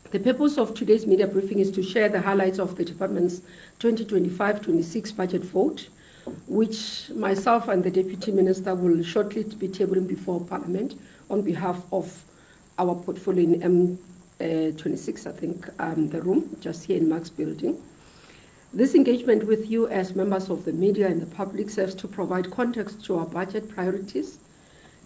The purpose of today's media briefing is to share the highlights of the department's 2025-26 budget vote, which myself and the Deputy Minister will shortly be tabling before Parliament on behalf of our portfolio in M26, I think, the room, just here in Mark's building. This engagement with you as members of the media and the public serves to provide context to our budget priorities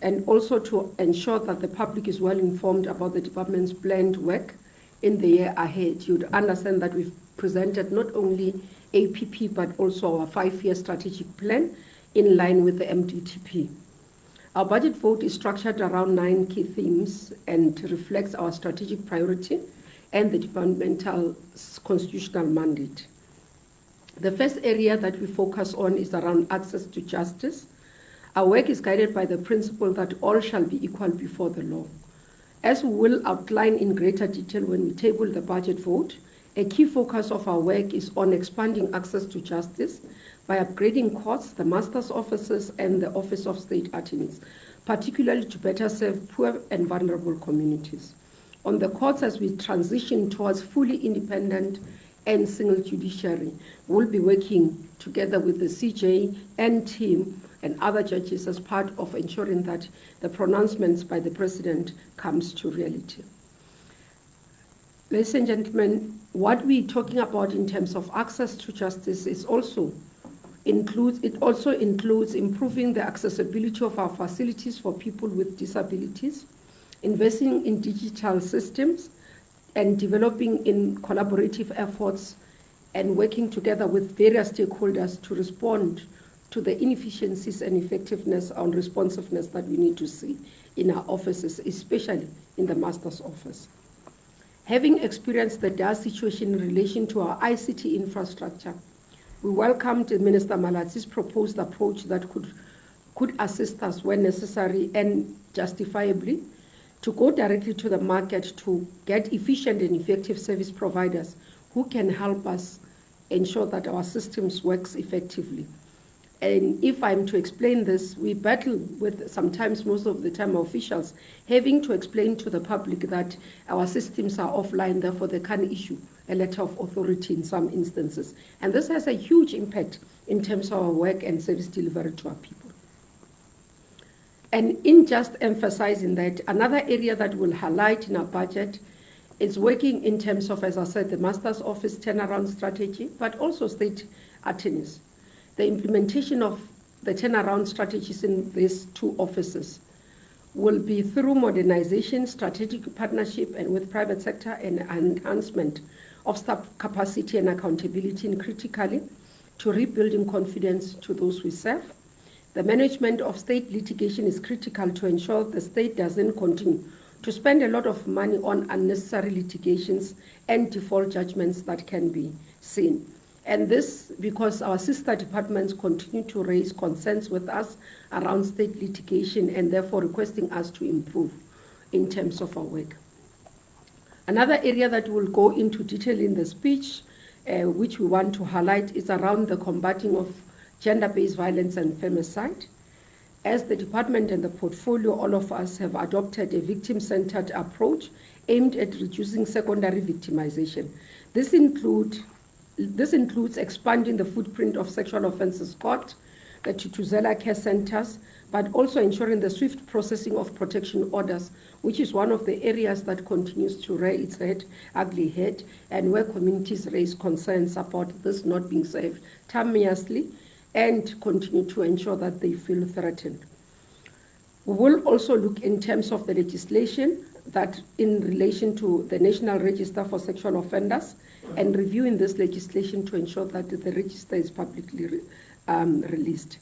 and also to ensure that the public is well informed about the department's planned work in the year ahead. You'd understand that we've presented not only APP but also our 5-year strategic plan in line with the MDTP. Our budget vote is structured around 9 key themes and reflects our strategic priority and the departmental constitutional mandate. The first area that we focus on is around access to justice. Our work is guided by the principle that all shall be equal before the law. As we will outline in greater detail when we table the budget vote, a key focus of our work is on expanding access to justice by upgrading courts, the master's offices, and the Office of State Attorneys, particularly to better serve poor and vulnerable communities. On the courts, as we transition towards fully independent and single judiciary, we'll be working together with the CJ and team and other judges as part of ensuring that the pronouncements by the President comes to reality. Ladies and gentlemen, what we're talking about in terms of access to justice includes improving the accessibility of our facilities for people with disabilities, investing in digital systems, and developing in collaborative efforts and working together with various stakeholders to respond to the inefficiencies and effectiveness and responsiveness that we need to see in our offices, especially in the Master's Office. Having experienced the dire situation in relation to our ICT infrastructure, we welcomed Minister Malatsi's proposed approach that could assist us when necessary and justifiably to go directly to the market to get efficient and effective service providers who can help us ensure that our systems works effectively. And if I'm to explain this, we battle with sometimes, most of the time, officials having to explain to the public that our systems are offline, therefore they can't issue a letter of authority in some instances. And this has a huge impact in terms of our work and service delivery to our people. And in just emphasizing that, another area that we'll highlight in our budget is working in terms of, as I said, the Master's Office turnaround strategy, but also state attorneys. The implementation of the turnaround strategies in these 2 offices will be through modernization, strategic partnership, and with private sector, and enhancement of staff capacity and accountability, and critically, to rebuilding confidence to those we serve. The management of state litigation is critical to ensure the state doesn't continue to spend a lot of money on unnecessary litigations and default judgments that can be seen. And this because our sister departments continue to raise concerns with us around state litigation and therefore requesting us to improve in terms of our work. Another area that we'll go into detail in the speech, which we want to highlight, is around the combating of gender-based violence and femicide. As the department and the portfolio, all of us have adopted a victim-centered approach aimed at reducing secondary victimization. This includes expanding the footprint of sexual offences court, the Tutuzela care centres, but also ensuring the swift processing of protection orders, which is one of the areas that continues to rear its ugly head, and where communities raise concerns about this not being served timeously and continue to ensure that they feel threatened. We will also look in terms of the legislation that in relation to the National Register for Sexual Offenders and reviewing this legislation to ensure that the register is publicly released.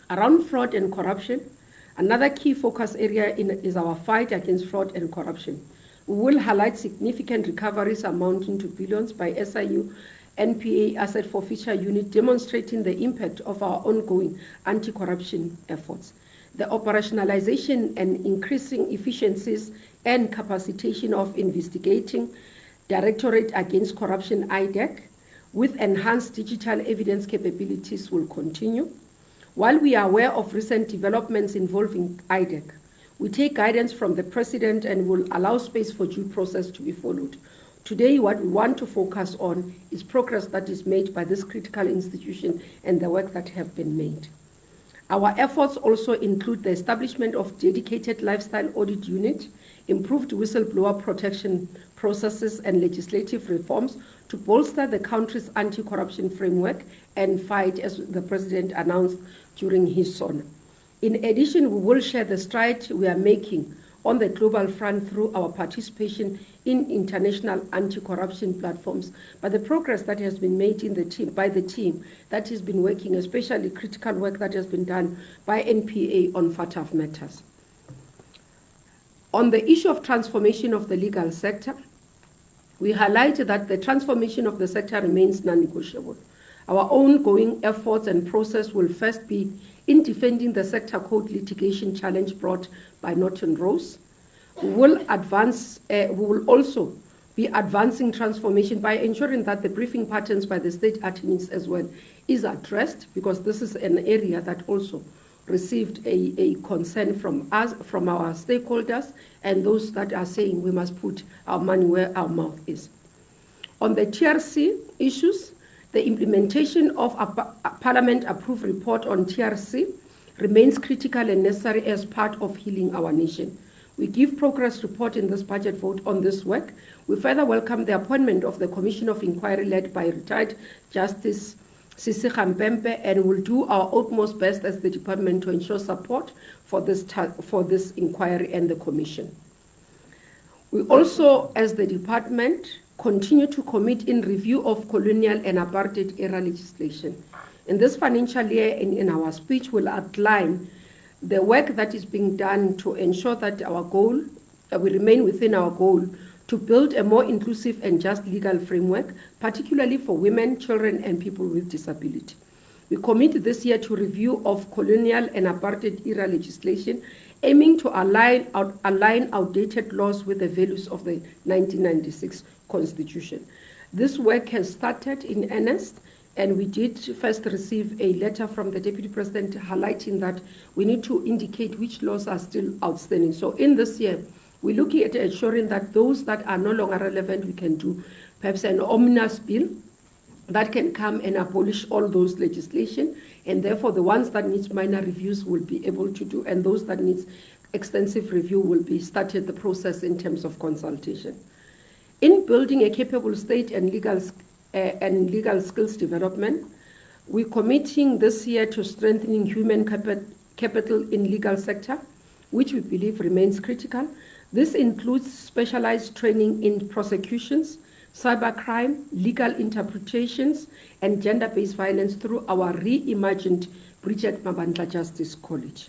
Around fraud and corruption, another key focus area is our fight against fraud and corruption. We will highlight significant recoveries amounting to billions by SIU NPA Asset Forfeiture Unit, demonstrating the impact of our ongoing anti-corruption efforts. The operationalization and increasing efficiencies and capacitation of investigating Directorate Against Corruption IDEC with enhanced digital evidence capabilities will continue. While we are aware of recent developments involving IDEC, We take guidance from the President and will allow space for due process to be followed. Today, what we want to focus on is progress that is made by this critical institution and the work that have been made. Our efforts also include the establishment of dedicated lifestyle audit unit, improved whistleblower protection processes and legislative reforms to bolster the country's anti-corruption framework and fight, as the President announced during his son. In addition, we will share the strides we are making on the global front through our participation in international anti-corruption platforms, but the progress that has been made in the team, by the team that has been working, especially critical work that has been done by NPA on FATF matters. On the issue of transformation of the legal sector, we highlighted that the transformation of the sector remains non-negotiable. Our ongoing efforts and process will first be in defending the sector code litigation challenge brought by Norton Rose. We will also be advancing transformation by ensuring that the briefing patterns by the state attorneys as well is addressed, because this is an area that also received a concern from us, from our stakeholders, and those that are saying we must put our money where our mouth is. On the TRC issues, the implementation of a Parliament-approved report on TRC remains critical and necessary as part of healing our nation. We give progress report in this budget vote on this work. We further welcome the appointment of the Commission of Inquiry led by retired Justice Sisi Khampempe, and will do our utmost best as the department to ensure support for this inquiry and the commission. We also, as the department, continue to commit in review of colonial and apartheid era legislation. In this financial year and in our speech, we'll outline the work that is being done to ensure that our goal, we remain within our goal to build a more inclusive and just legal framework, particularly for women, children, and people with disability. We commit this year to review of colonial and apartheid era legislation, aiming to align outdated laws with the values of the 1996 Constitution. This work has started in earnest, and we did first receive a letter from the Deputy President highlighting that we need to indicate which laws are still outstanding. So in this year, we're looking at ensuring that those that are no longer relevant, we can do perhaps an omnibus bill that can come and abolish all those legislation, and therefore the ones that needs minor reviews will be able to do, and those that needs extensive review will be started the process in terms of consultation. In building a capable state and legal skills development, we're committing this year to strengthening human capital in legal sector, which we believe remains critical. This includes specialized training in prosecutions, cybercrime, legal interpretations, and gender-based violence through our reimagined Bridget Mabandla Justice College.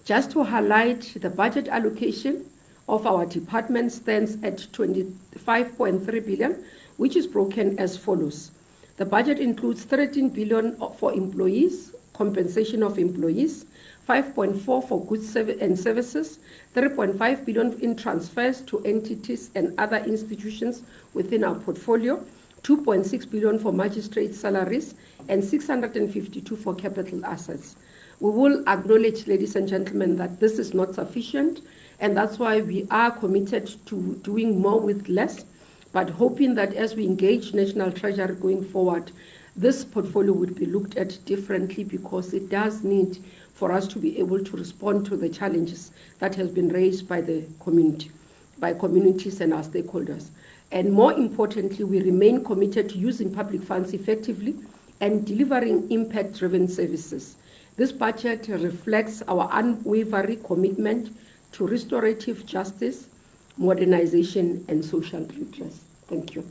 Just to highlight, the budget allocation of our department stands at 25.3 billion, which is broken as follows. The budget includes 13 billion for employees, compensation of employees, 5.4 for goods and services, 3.5 billion in transfers to entities and other institutions within our portfolio, 2.6 billion for magistrate salaries, and 652 for capital assets. We will acknowledge, ladies and gentlemen, that this is not sufficient, and that's why we are committed to doing more with less, but hoping that as we engage National Treasury going forward, this portfolio would be looked at differently, because it does need for us to be able to respond to the challenges that have been raised by the community, by communities and our stakeholders. And more importantly, we remain committed to using public funds effectively and delivering impact-driven services. This budget reflects our unwavering commitment to restorative justice, modernization, and social redress. Thank you.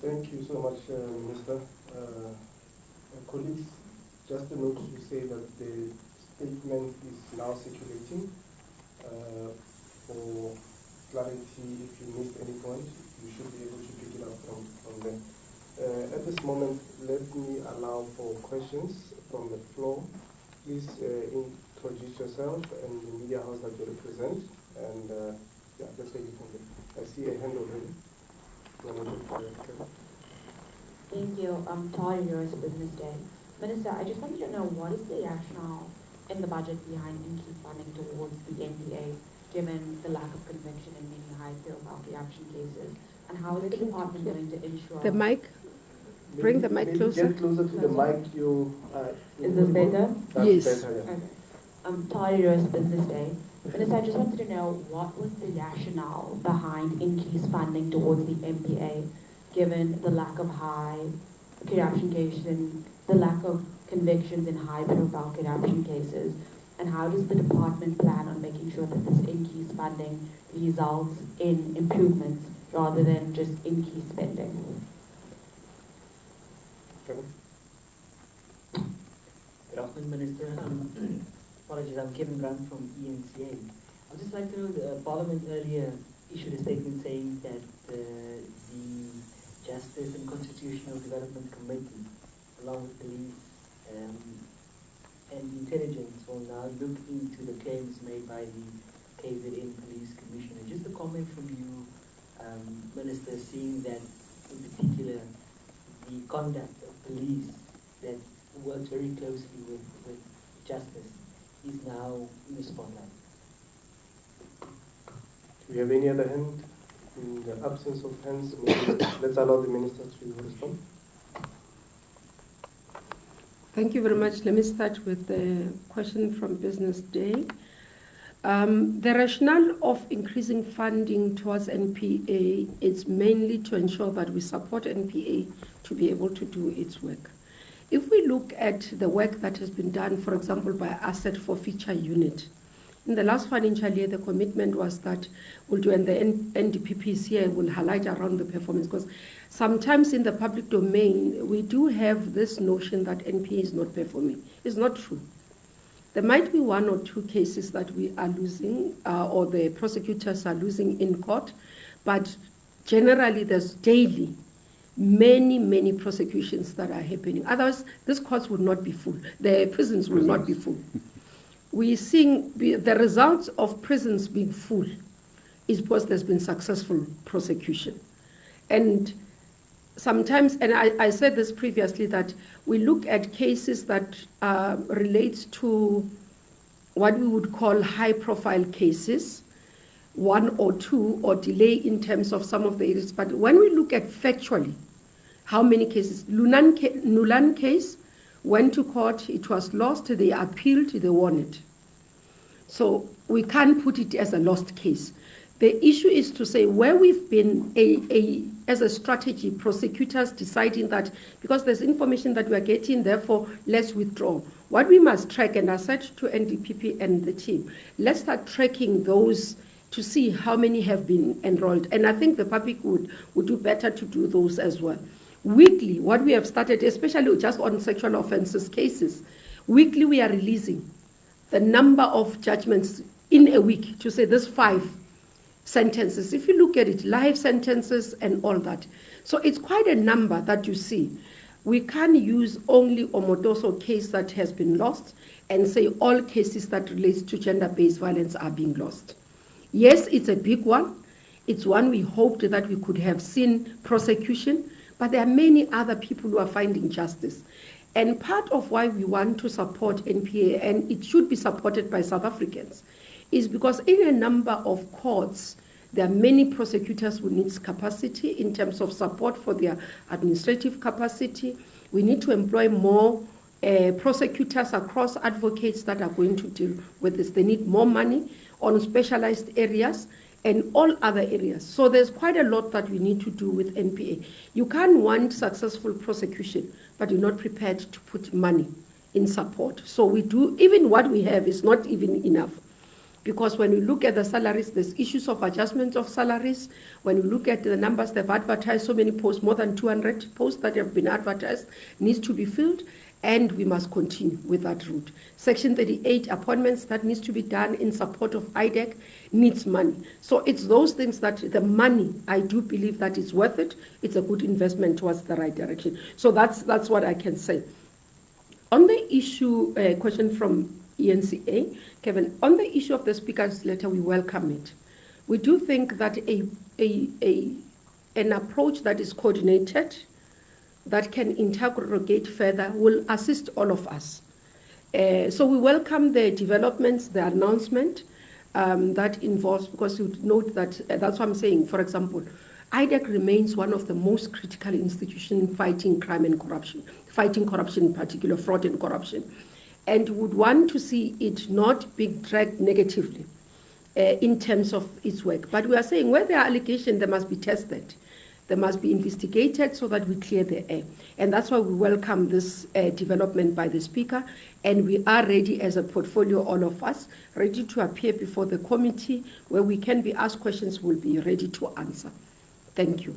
Thank you so much, Minister. Colleagues, just a note to say that the statement is now circulating. For clarity, if you missed any point, you should be able to pick it up from there. At this moment, let me allow for questions from the floor. Please introduce yourself and the media house that you represent, and yeah, let's take it from there. I see a hand already. Thank you. Talia Lewis, Business Day. Minister, I just wanted to know, what is the rationale in the budget behind increased funding towards the NPA, given the lack of conviction in many high-profile corruption cases? And how is the department going to ensure... The mic? Bring the mic closer. Get closer to the mic. Is this better? That's yes. Better, yeah. Okay. Tali Rose, Business Day. Minister, I just wanted to know what was the rationale behind increased funding towards the MPA, given the lack of high corruption cases, the lack of convictions in high-profile corruption cases, and how does the department plan on making sure that this increased funding results in improvements rather than just increased spending? Good afternoon, Minister. Apologies, I'm Kevin Grant from ENCA. I'd just like to know, the Parliament earlier issued a statement saying that the Justice and Constitutional Development Committee, along with police and intelligence, will now look into the claims made by the KZN Police Commissioner. Just a comment from you, Minister, seeing that in particular the conduct of police that works very closely with justice is now in the spotlight. Do we have any other hand? In the absence of hands, let's allow the Minister to respond. Thank you very much. Let me start with the question from Business Day. The rationale of increasing funding towards NPA is mainly to ensure that we support NPA to be able to do its work. If we look at the work that has been done, for example, by Asset Forfeiture Unit, in the last financial year, the commitment was that we'll do, and the NDPPs here will highlight around the performance, because sometimes in the public domain, we do have this notion that NPA is not performing. It's not true. There might be one or two cases that we are losing, or the prosecutors are losing in court, but generally there's daily many prosecutions that are happening. Otherwise, these courts would not be full. The prisons will not be full. We're seeing the results of prisons being full is because there's been successful prosecution. And sometimes, and I said this previously, that we look at cases that relate to what we would call high-profile cases, one or two, or delay in terms of some of the areas. But when we look at factually, how many cases? Nulan case went to court, it was lost, they appealed, they won it. So we can't put it as a lost case. The issue is to say where we've been as a strategy, prosecutors deciding that because there's information that we're getting, therefore let's withdraw. What we must track, and I said to NDPP and the team, let's start tracking those to see how many have been enrolled. And I think the public would do better to do those as well. Weekly, what we have started, especially just on sexual offences cases, weekly we are releasing the number of judgments in a week to say this 5 sentences. If you look at it, life sentences and all that. So it's quite a number that you see. We can't use only Omotoso case that has been lost and say all cases that relate to gender-based violence are being lost. Yes, it's a big one. It's one we hoped that we could have seen prosecution, but there are many other people who are finding justice. And part of why we want to support NPA, and it should be supported by South Africans, is because in a number of courts, there are many prosecutors who need capacity in terms of support for their administrative capacity. We need to employ more prosecutors across advocates that are going to deal with this. They need more money on specialized areas and all other areas. So there's quite a lot that we need to do with NPA. You can't want successful prosecution, but you're not prepared to put money in support. So we do, even what we have is not even enough. Because when we look at the salaries, there's issues of adjustment of salaries. When we look at the numbers they've advertised, so many posts, more than 200 posts that have been advertised, needs to be filled, and we must continue with that route. Section 38 appointments that needs to be done in support of IDEC needs money. So it's those things that the money, I do believe that it's worth it. It's a good investment towards the right direction. So that's what I can say. On the issue, question from ENCA, Kevin, on the issue of the Speaker's letter, we welcome it. We do think that an approach that is coordinated, that can interrogate further, will assist all of us. So we welcome the developments, the announcement that involves, because you note that, that's what I'm saying, for example, IDEC remains one of the most critical institutions fighting crime and corruption, fighting corruption in particular, fraud and corruption, and would want to see it not be dragged negatively in terms of its work. But we are saying where there are allegations, they must be tested. They must be investigated so that we clear the air. And that's why we welcome this development by the Speaker. And we are ready as a portfolio, all of us, ready to appear before the committee where we can be asked questions, we'll be ready to answer. Thank you.